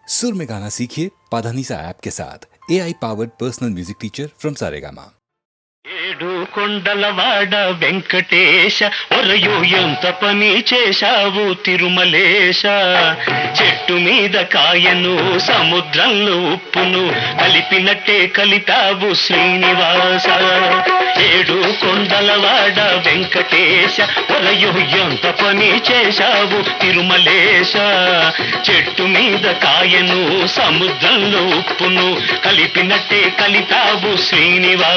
सुर में गाना सीखिए पाधानीसा ऐप के साथ AI powered personal music teacher from Saregama. ఏడు కొండలవాడ వెంకటేశ ఒరయో ఎంత పని చేశావు తిరుమలేశ చెట్టు మీద కాయను సముద్రంలో ఉప్పును కలిపినట్టే కలిపావు శ్రీనివాస ఏడు కొండలవాడ వెంకటేశ ఒరయో ఎంత పని చేశావు తిరుమలేశ చెట్టు మీద కాయను సముద్రంలో ఉప్పును కలిపినట్టే కలిపావు శ్రీనివాస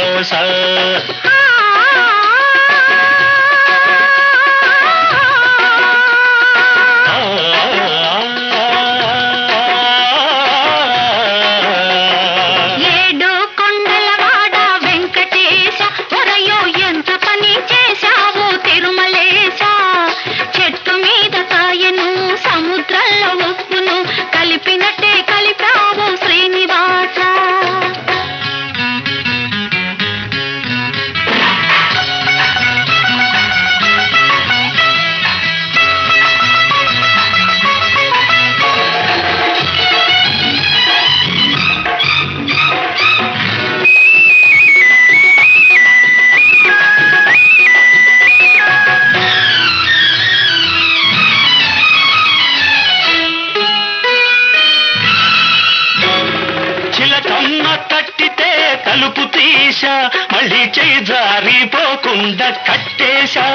తలుపు తీశా మళ్ళీ చేయి జారిపోకుండా కట్టేశా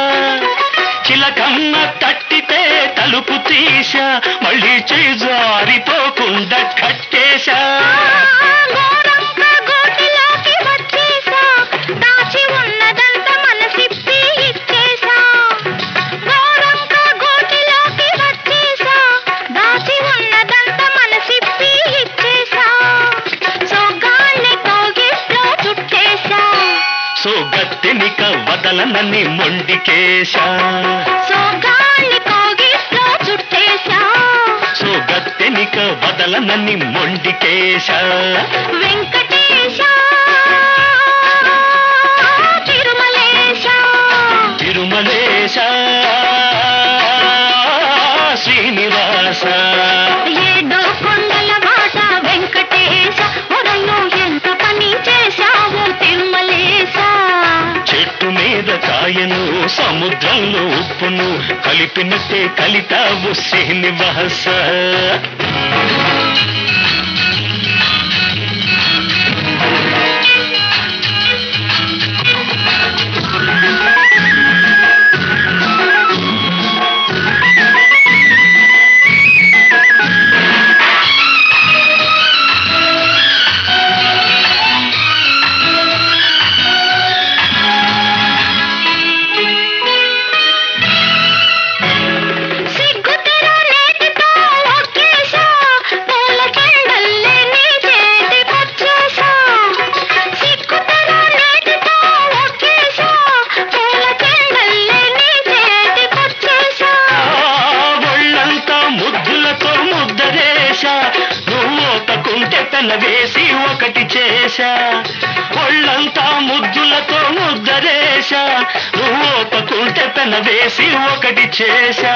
చిలకమ్మ తట్టితే తలుపు తీశా మళ్ళీ చేయి జారిపోకుండా కట్టేశా సోగత్తెనిక వదలనని మొండికేశా సోగత్తెనిక వదలనని మొండికేశా వెంకటేశ తిరుమలేశ తిరుమలేశ శ్రీనివాస ఏడు కొండల వాట వెంకటేశ ఒరయో ఎంత పని చేశావు తిరుమలేశ చెట్టు మీద కాయను సముద్రంలో ఉప్పును కలిపినట్టే కలిపావు శ్రీనివాస వేసి ఒకటి చేశా ఒళ్ళంతా ముద్దులతో ముద్దరేశా నువ్వు ఒప్పుకుంటే పెన వేసి ఒకటి చేశా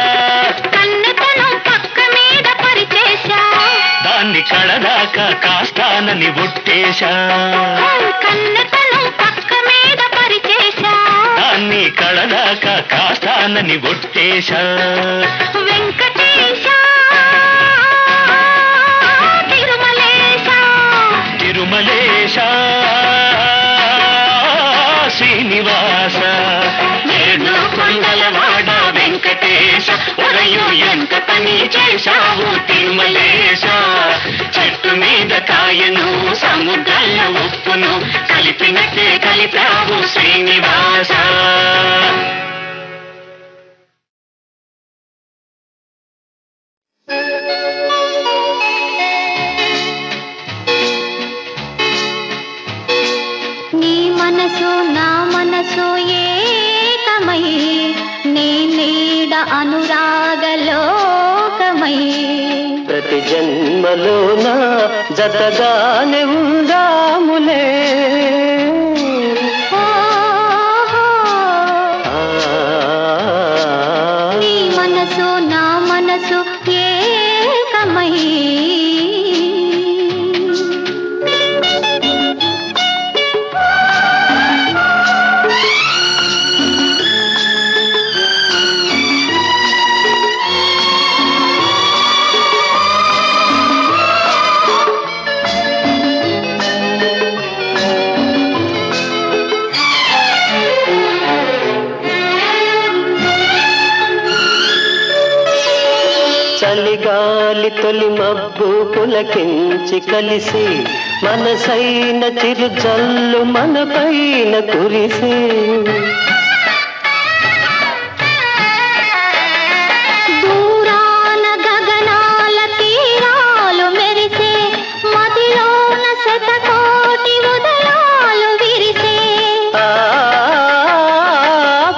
కన్నెతనం పక్క మీద పరిచేశా దాన్ని కడదాకా కాస్తానని ఒట్టేశా కన్నెతనం పక్క మీద పరిచేశా దాన్ని కడదాకా కాస్తానని ఒట్టేశా వెంకటేశ తిరుమలేశ శ్రీనివాస ఏడు కొండలవాడ వెంకటేశ ఒరయు ఎంత పని చేశావు తిరుమలేశ చెట్టు మీద కాయను సముద్రంలో ఉప్పును కలిపినట్టే కలిపావు శ్రీనివాస మనసు నా మనసు ఏకమై నీ నీడ అనురాగలోకమై ప్రతి జన్మలోన జతగానే ఉందాములే నీ మనసు నా మనసు ఏకమై చలిగాలి తొలి మబ్బు పులకించి కలిసి మనసైన చిరు జల్లు మన పైన కురిసి దూరాన గగనాల తీరాలు మెరిసే మదిలోన శతకోటి ఉదయాలు విరిసే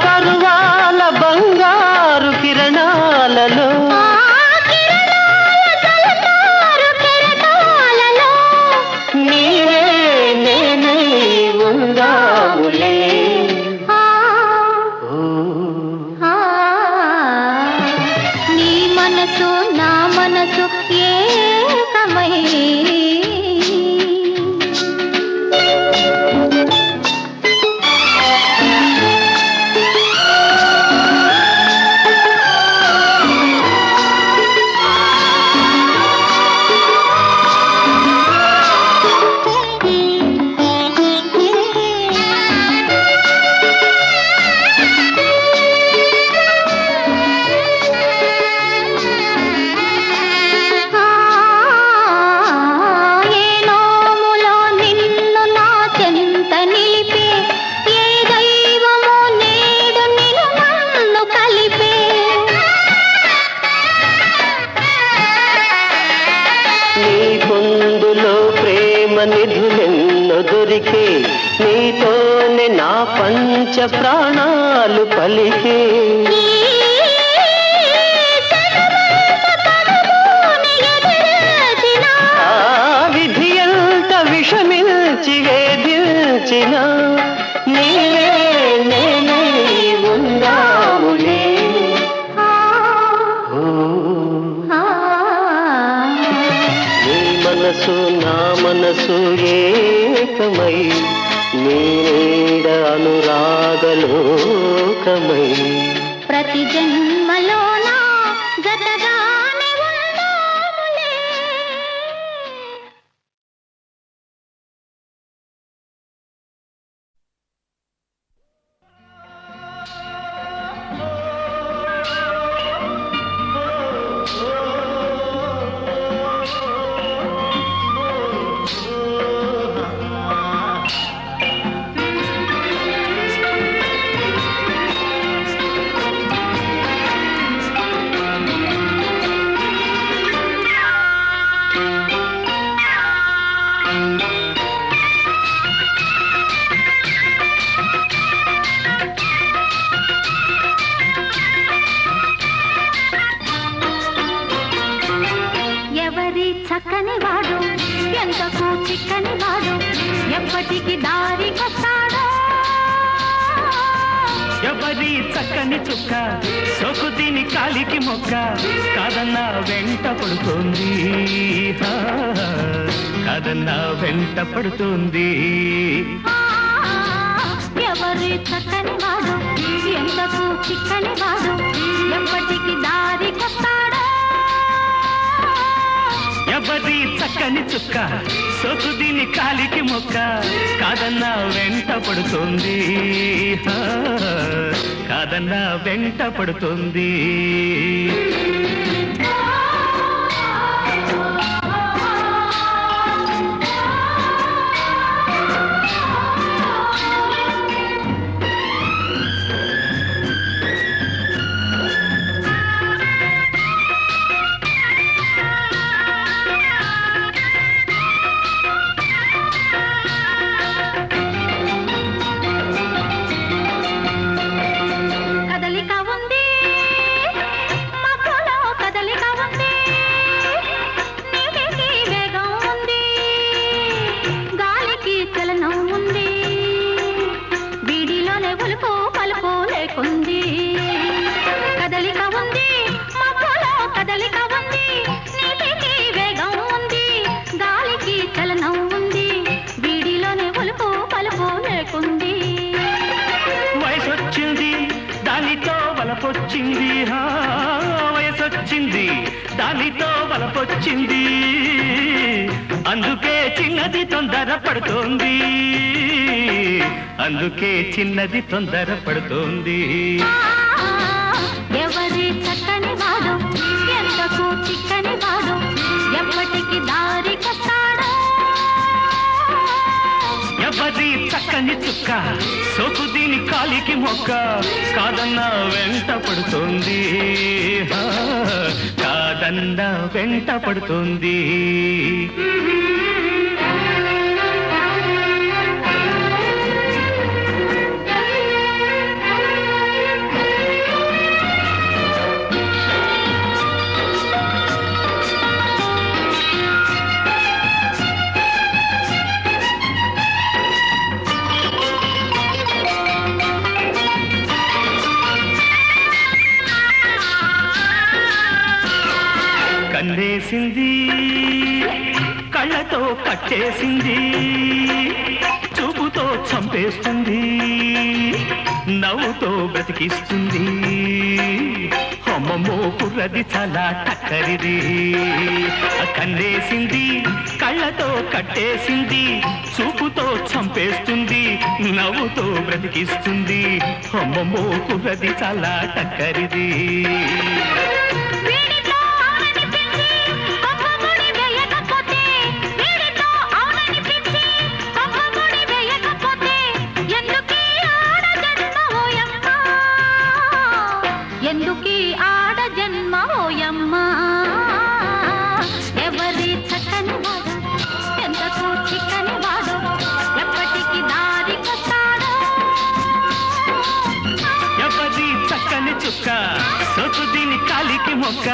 కరువాల బంగారు కిరణాలలో నీవే నేనై ఉందాములే నీ మనసు నా మనసు ఏకమై నిధులెన్నో దొరికే నీతోనే నా పంచ ప్రాణాలు పలికే విధి ఎంత విషమించి వేధించిన నీవే నేనై ఉందాములే మనసు నా మనసు ఏకమై నీడ అనురాగలోకమై ప్రతి జన్మలోన జతగానే ఉందాములే. చక్కని వాడు ఎంతకు చిక్కని వాడు ఎప్పటికి దారికొస్తాడో ఎవరి చక్కని చుక్క సోకు దీని కాలికి మొక్క కాదన్నా వెంట పడుతోంది కాదన్నా వెంట పడుతోంది ఎవరి చక్కని వాడు ఎంతకు చిక్కని వాడు ఎప్పటికి దారికొస్తాడో ఎవరి చక్కని చుక్క సోకు దీని కాలికి మొక్క కాదన్నా వెంట పడుతోంది కాదన్నా వెంట పడుతోంది వయసొచ్చింది దానితో వలపొచ్చింది అందుకే చిన్నది తొందర పడుతోంది అందుకే చిన్నది తొందర పడుతోంది ఎవరి చక్కని వాడు ఎంతకు చుక్క సోకు దీని కాలికి మొక్క కాదన్నా వెంట పడుతోంది కాదన్నా వెంట పడుతోంది కన్నేసింది కళ్ళతో కట్టేసింది చూపుతో చంపేస్తుంది నవ్వుతో బ్రతికిస్తుంది అమ్మమ్మో కుర్రది చాలా టక్కరిది కన్నేసింది కళ్ళతో కట్టేసింది చూపుతో చంపేస్తుంది నవ్వుతో బ్రతికిస్తుంది అమ్మమ్మో కుర్రది చాలా టక్కరిది ఎందుకీ ఆడ జన్మ ఓయమ్మా ఎవరి చక్కని వాడు ఎంతకు చిక్కని వాడు ఎప్పటికి దారి కొస్తాడో ఎవరి చక్కని చుక్క సొత్తు దీని కాలికి మొక్క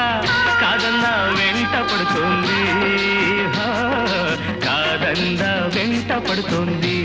కాదన్నా వెంట పడుతోంది కాదన్నా వెంట పడుతోంది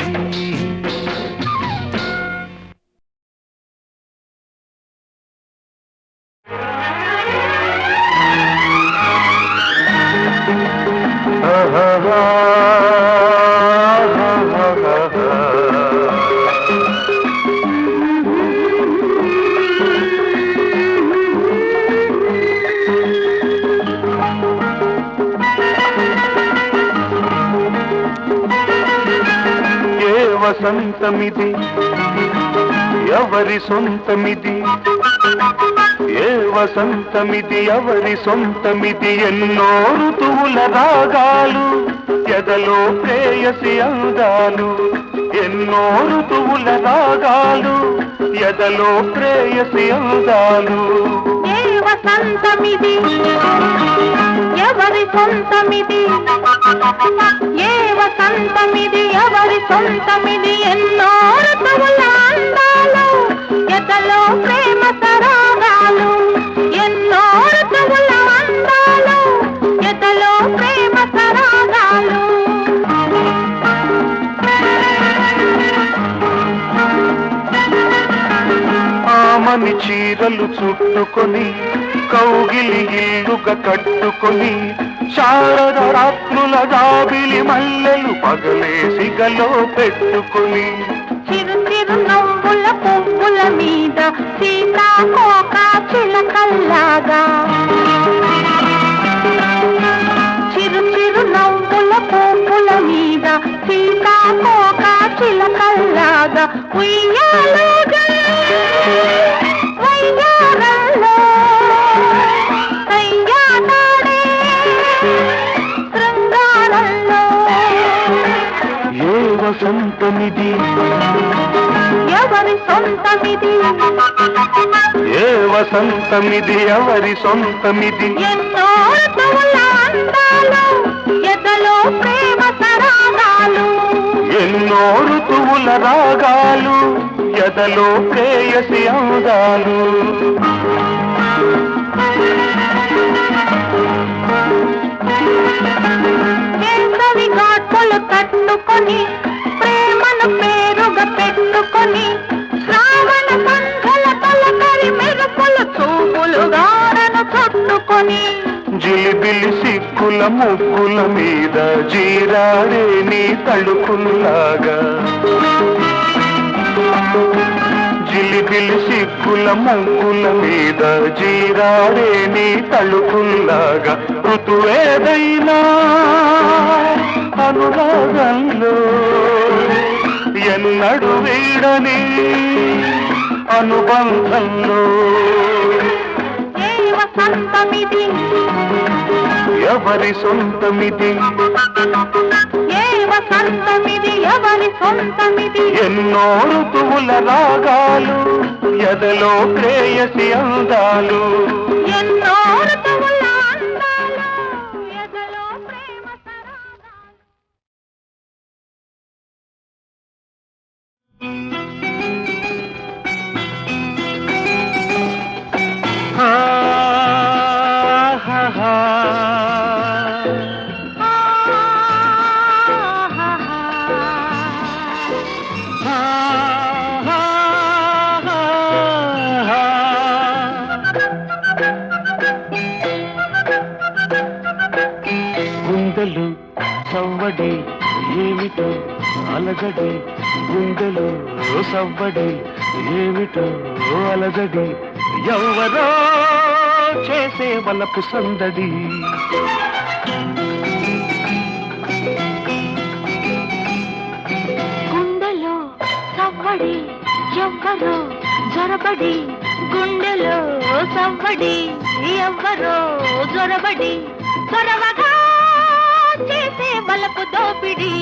వసంతమిది ఎవరి సొంతమిది ఏ వసంతమిది ఎవరి సొంతమిది ఎన్నో ఋతువుల రాగాలు ఎదలో ప్రేయసి అందాలు ఎన్నో ఋతువుల రాగాలు ఎదలో ప్రేయసి అందాలు ఏ వసంతమిది ఎవరి సొంతమిది ఏ వసంతమిది ఎవరి సొంతమిది ఎన్నో ఋతువుల అందాలు ఎదలో ప్రేమ సరాగాలు ఎన్నో ఋతువుల అందాలు ఎదలో ప్రేమ సరాగాలు ఆమని చీరలు చుట్టుకొని కౌగిలి ఇల్లుగా కట్టుకొని శారద రాత్రుల జాబిలి మల్లెలు పగలేసి గలో పెట్టుకొని చిరు చిరు నవ్వుల పువ్వుల మీద సీతాకోక చిలకల్లాగా చిరు చిరు నవ్వుల పువ్వుల మీద సీతాకోక చిలకల్లాగా ఉయ్యాలుగా వయ్యారంలో కయ్యాడే శృంగారంలో ఏ వసంతమిది ఎవరి సొంతమిది ఏ వసంతమిది ఎవరి సొంతమిది ఎన్నో ఋతువుల అందాలు ఎదలో ప్రేమ సరాగాలు ఎన్నో ఋతువుల రాగాలు ఎదలో ప్రేయసి అందాలు వేసవి ఘాట్లు తట్టుకొని ప్రేమను పేరుగా పెట్టుకొని శ్రావణ సంధ్యల తొలకరి మెరుపులు చూపులు గారను చుట్టుకొని జిలిబిలి సిక్కుల ముగ్గుల మీద జీరాడే నీ తళుకుల్లాగా జిలిబిలి సిక్కుల ముగ్గుల మీద జీరాడే నీ తళుకుల్లాగా ఋతువేదైనా అనురాగంలో ఎన్నడు వీడని అనుబంధంలో ఏ వసంతమిది ఎవరి సొంతమిది ఏ వసంతమిది ఎవరి సొంతమిది ఎన్నో ఋతువుల రాగాలు ఎదలో ప్రేయసి అందాలు ఎన్నో ఋతువుల అందాలు ఎదలో ప్రేమ సరాగాలు. గుండెలు సవ్వడి ఏమిటో అలజడి గుండెలు సవ్వడి ఏమిటో అలజడి ఎవరో చేసే వలపు సందడి గుండెలో సవ్వడి ఎవ్వరో జొరబడి గుండెలో సవ్వడి ఎవ్వరో జొరబడి చొరవగా చేసే వలపు దోపిడి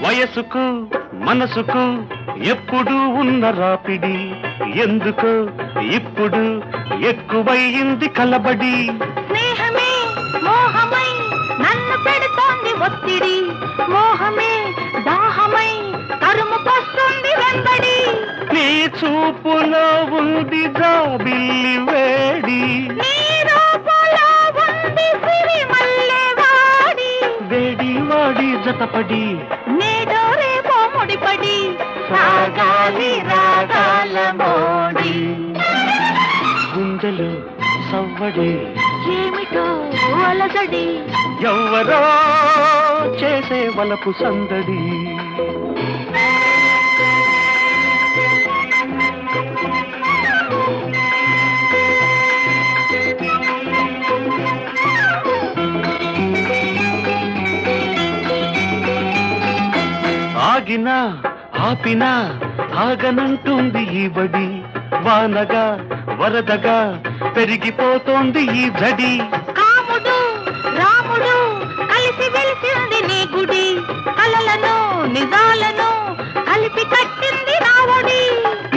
వయసుకు మనసుకు ఎప్పుడు ఉన్న రాపిడి ఎందుకు ఇప్పుడు ఎక్కువయింది కలబడి స్నేహమే మోహమై నన్ను పెడుతోంది ఒత్తిడి మోహమే దాహమై తరుముకొస్తుంది వెంబడి నీ చూపులో ఉంది జాబిల్లి వేడి నీ రూపులో ఉంది సిరిమల్లె వాడి వేడి వాడి జతపడి నేడో రేపో ముడిపడి సాగాలి రాగాల మోడి గుండెలు సవ్వడి ఏమిటో అలజడి ఎవ్వరో చేసే వలపు సందడి ఆగినా ఆపినా ఆగనంటుంది ఈ బడి వానగా వరదగా పెరిగిపోతోంది ఈ జడి కాముడు రాముడు కలిసి వెలిసింది నీ గుడి కలలను నిజాలను కలిపి కట్టింది రావుడి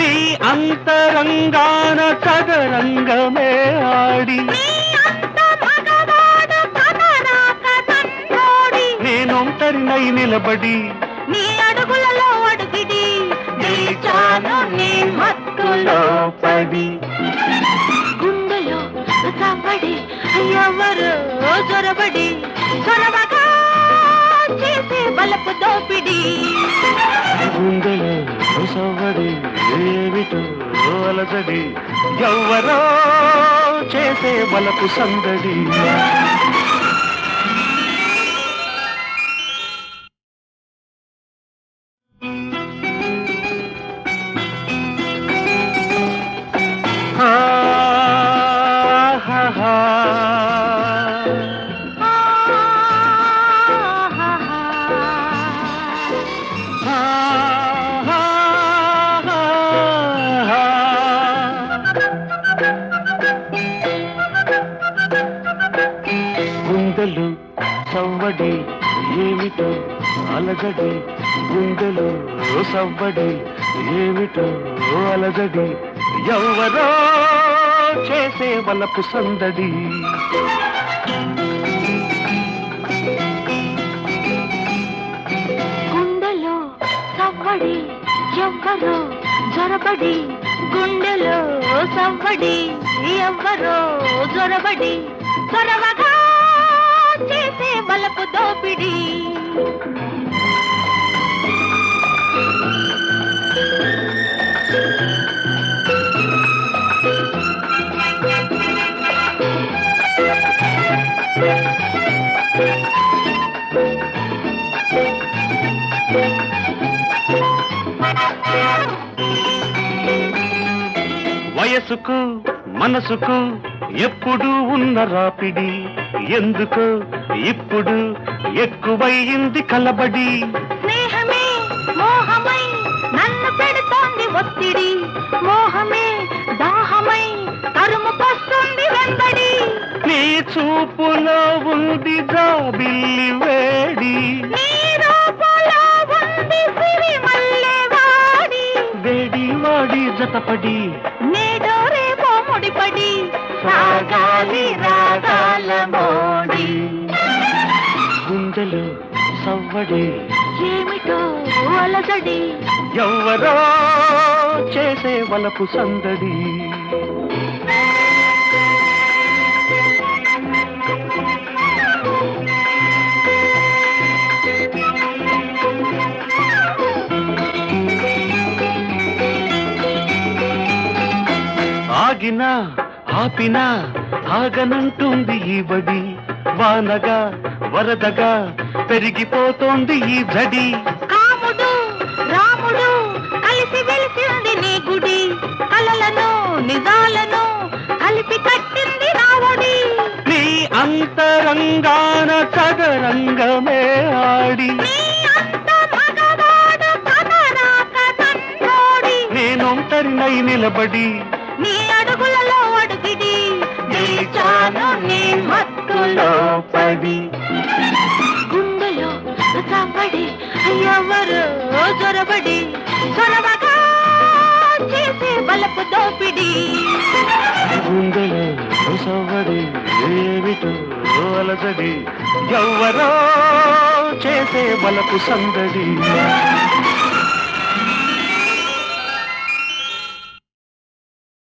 నీ అంతరంగాన చదరంగమే ఆడి నీ అంత మగవాడు కథరాక తండ్రోడి నేనొంటరినై నిలబడి నీ అడుగులలో అడుగిడి నిలిచాను నీ మత్తులో పడి గుండెలో సవ్వడి ఎవరు జొరబడి చొరవగా చేసే బలపు దోపిడి గుండెలో సవ్వడి ఏమిటో అలజడి ఎవ్వరో చేసే వలపు సందడి గుండెలు సవ్వడి ఏమిటో అలజడి గుండెలు సవ్వడి ఏమిటో అలజడి ఎవ్వరో చేసే వలపు సందడి గుండెలో సవ్వడి ఎవ్వరో జొరబడి గుండెలో సవ్వడి ఎవ్వరో జొరబడి చొరవగా చేసే వలపు దోపిడి వయసుకు మనసుకు ఎప్పుడు ఉన్న రాపిడి ఎందుకు ఇప్పుడు ఎక్కువయింది కలబడి స్నేహమే మోహమై నన్ను పెడుతోంది ఒత్తిడి మోహమే దాహమై తరుముకొస్తుంది వెంబడి నీ చూపులో ఉంది జాబిల్లి వేడి నీ రూపులో ఉంది సిరిమల్లె వాడి వేడి వాడి జతపడి నేడో రేపో ముడిపడి సాగాలి రాగాల మోడి గుండెలు సవ్వడి ఏమిటో అలజడి ఎవ్వరో చేసే వలపు సందడి ఆగినా ఆపినా ఆగనంటుంది ఈ బడి వానగా వరదగా పెరిగిపోతోంది ఈ జడి కాముడు రాముడు కలిసి వెలిసింది నీ గుడి కలలను నిజాలను కలిపి కట్టింది రావుడి నీ అంతరంగాన చదరంగమే ఆడి నీ అంత మగవాడు కనరాక నన్నోడి నేనొంటరినై నిలబడి నీ అడుగులలో అడుగిడి నిలిచాను నీ మత్తులో పడి గుండెలో చవ్వడి ఎవరు చొరబడి చొరవగా చేసే బలపు దోపిడి గుండెలు సవ్వడి ఏమిటో అలజడి ఎవ్వరో చేసే బలపు సందడి